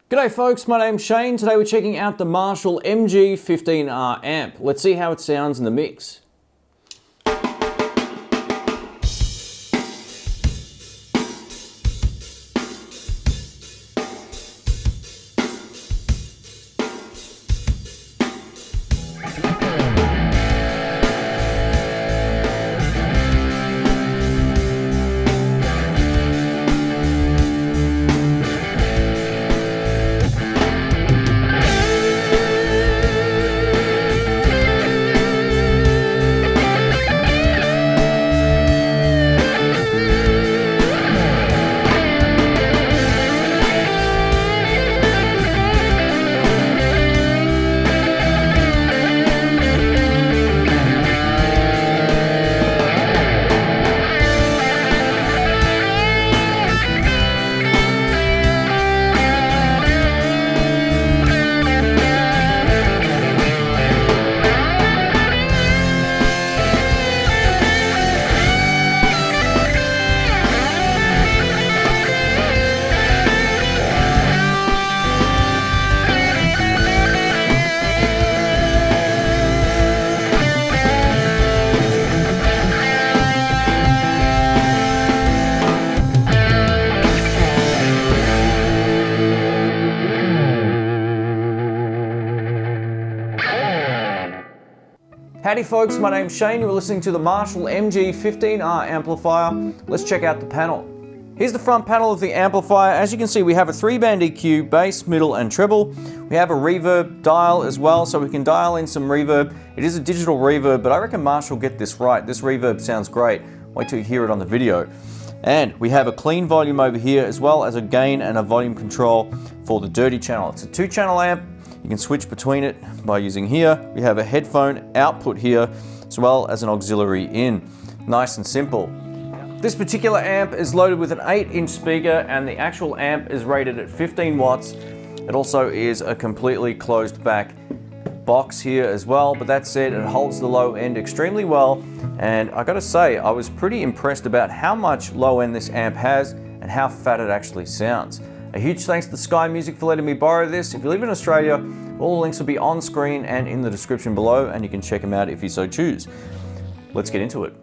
G'day folks, my name's Shane. Today we're checking out the Marshall MG15R amp. Let's see how it sounds in the mix. Howdy folks, my name's Shane. You're listening to the Marshall MG15R amplifier. Let's check out the panel. Here's the front panel of the amplifier. As you can see, we have a 3-band EQ, bass, middle, and treble. We have a reverb dial as well, so we can dial in some reverb. It is a digital reverb, but I reckon Marshall get this right. This reverb sounds great. Wait till you hear it on the video. And we have a clean volume over here, as well as a gain and a volume control for the dirty channel. It's a 2-channel amp. You can switch between it by using here. We have a headphone output here, as well as an auxiliary in. Nice and simple. This particular amp is loaded with an 8-inch speaker, and the actual amp is rated at 15 watts. It also is a completely closed back box here as well, but that said, it holds the low end extremely well. And I gotta say, I was pretty impressed about how much low end this amp has and how fat it actually sounds. A huge thanks to Sky Music for letting me borrow this. If you live in Australia, all the links will be on screen and in the description below, and you can check them out if you so choose. Let's get into it.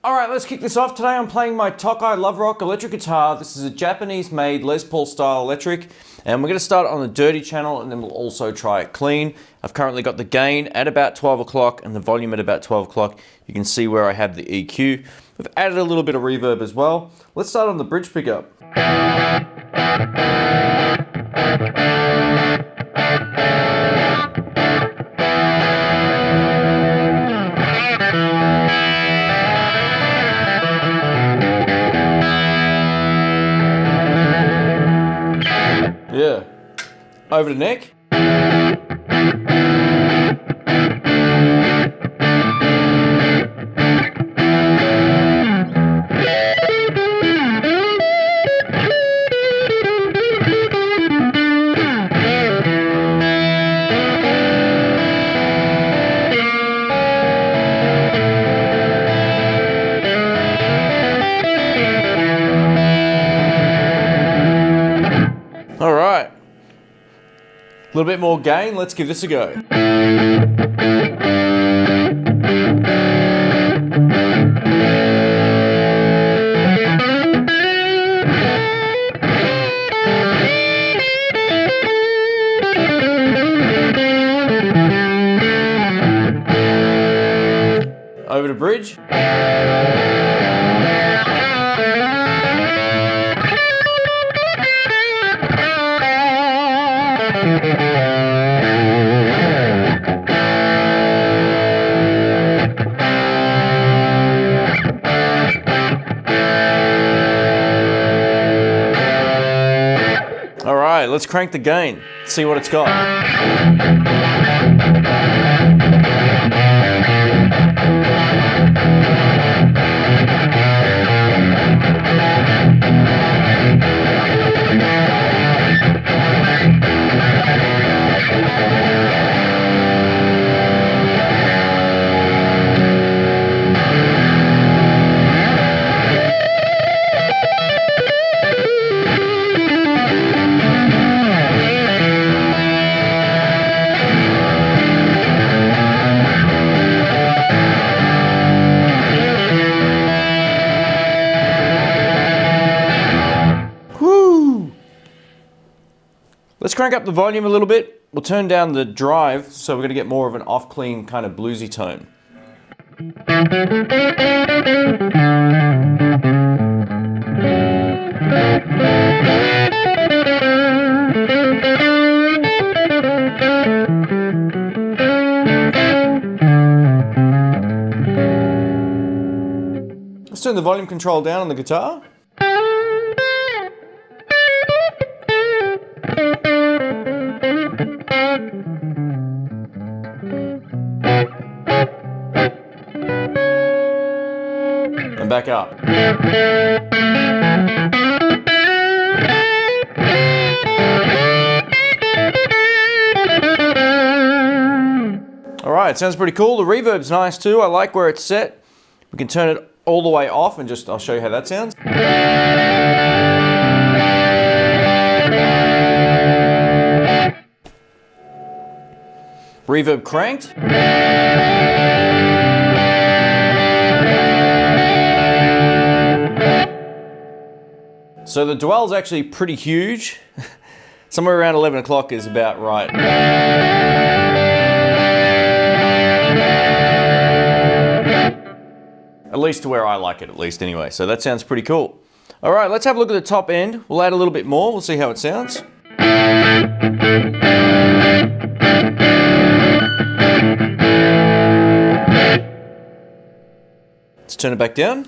Alright, let's kick this off. Today I'm playing my Tokai Loverock electric guitar. This is a Japanese-made Les Paul style electric, and we're going to start on the dirty channel, and then we'll also try it clean. I've currently got the gain at about 12 o'clock and the volume at about 12 o'clock. You can see where I have the EQ. We've added a little bit of reverb as well. Let's start on the bridge pickup. Yeah. Over to neck. All right. A little bit more gain, let's give this a go. Over to bridge. All right, let's crank the gain, see what it's got. Let's crank up the volume a little bit. We'll turn down the drive, so we're going to get more of an off-clean kind of bluesy tone. Let's turn the volume control down on the guitar. And back up. All right, sounds pretty cool. The reverb's nice too. I like where it's set. We can turn it all the way off and I'll show you how that sounds. Reverb cranked. So the dwell's actually pretty huge. Somewhere around 11 o'clock is about right. At least to where I like it, at least anyway. So that sounds pretty cool. All right, let's have a look at the top end. We'll add a little bit more. We'll see how it sounds. Let's turn it back down.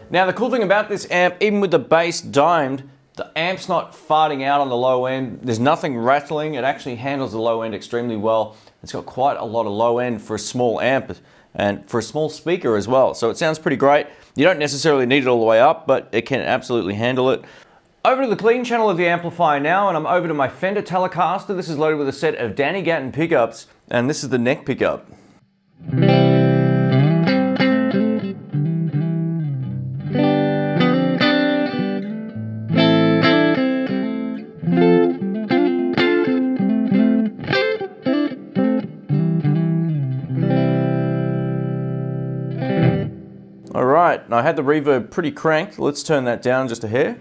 Now the cool thing about this amp, even with the bass dimed, the amp's not farting out on the low end. There's nothing rattling. It actually handles the low end extremely well. It's got quite a lot of low end for a small amp and for a small speaker as well. So it sounds pretty great. You don't necessarily need it all the way up, but it can absolutely handle it. Over to the clean channel of the amplifier now, and I'm over to my Fender Telecaster. This is loaded with a set of Danny Gatton pickups, and this is the neck pickup. All right, I had the reverb pretty cranked. Let's turn that down just a hair.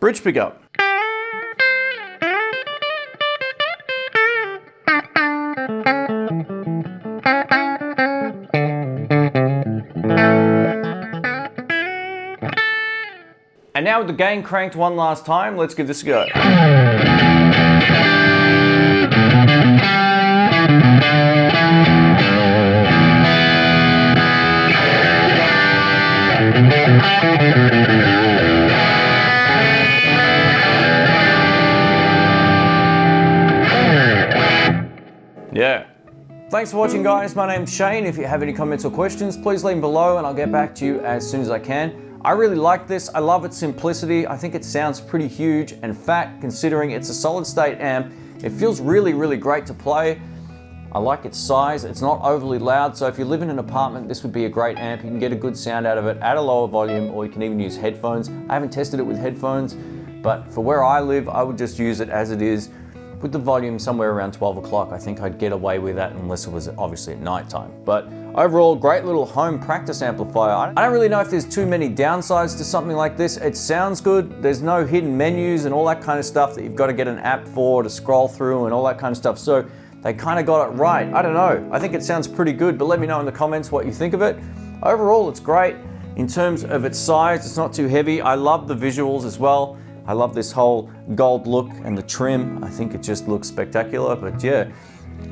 Bridge pickup. And now with the gain cranked one last time, let's give this a go. Yeah. Thanks for watching, guys. My name's Shane. If you have any comments or questions, please leave them below and I'll get back to you as soon as I can. I really like this. I love its simplicity. I think it sounds pretty huge and fat considering it's a solid state amp. It feels really, really great to play. I like its size. It's not overly loud, so if you live in an apartment, this would be a great amp. You can get a good sound out of it at a lower volume, or you can even use headphones. I haven't tested it with headphones, but for where I live, I would just use it as it is. With the volume somewhere around 12 o'clock, I think I'd get away with that unless it was obviously at night time. But overall, great little home practice amplifier. I don't really know if there's too many downsides to something like this. It sounds good. There's no hidden menus and all that kind of stuff that you've got to get an app for to scroll through and all that kind of stuff. So they kind of got it right. I don't know. I think it sounds pretty good, but let me know in the comments what you think of it. Overall, it's great. In terms of its size, it's not too heavy. I love the visuals as well. I love this whole gold look and the trim. I think it just looks spectacular, but yeah,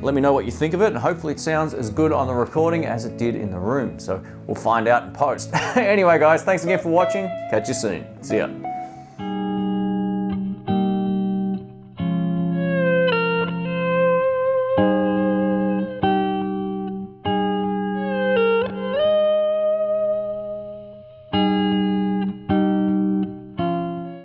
let me know what you think of it, and hopefully it sounds as good on the recording as it did in the room. So we'll find out in post. Anyway, guys, thanks again for watching. Catch you soon. See ya.